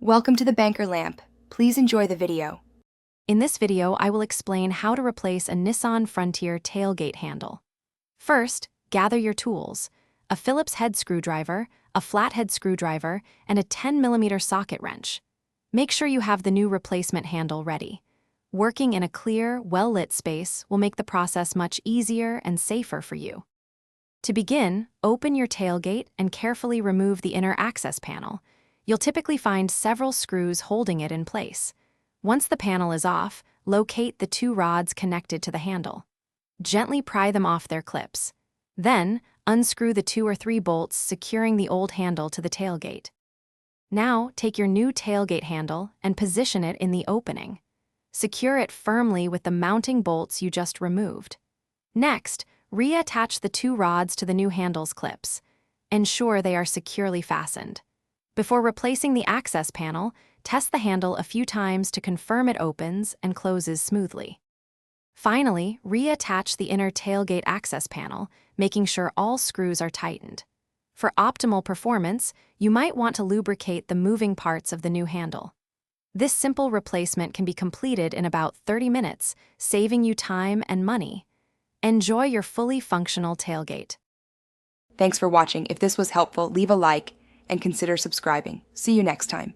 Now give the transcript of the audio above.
Welcome to the Banker Lamp. Please enjoy the video. In this video, I will explain how to replace a Nissan Frontier tailgate handle. First, gather your tools: a Phillips head screwdriver, a flathead screwdriver, and a 10mm socket wrench. Make sure you have the new replacement handle ready. Working in a clear, well-lit space will make the process much easier and safer for you. To begin, open your tailgate and carefully remove the inner access panel. You'll typically find several screws holding it in place. Once the panel is off, locate the two rods connected to the handle. Gently pry them off their clips. Then, unscrew the 2 or 3 bolts securing the old handle to the tailgate. Now, take your new tailgate handle and position it in the opening. Secure it firmly with the mounting bolts you just removed. Next, reattach the 2 rods to the new handle's clips. Ensure they are securely fastened. Before replacing the access panel, test the handle a few times to confirm it opens and closes smoothly. Finally, reattach the inner tailgate access panel, making sure all screws are tightened. For optimal performance, you might want to lubricate the moving parts of the new handle. This simple replacement can be completed in about 30 minutes, saving you time and money. Enjoy your fully functional tailgate. Thanks for watching. If this was helpful, leave a like and consider subscribing. See you next time.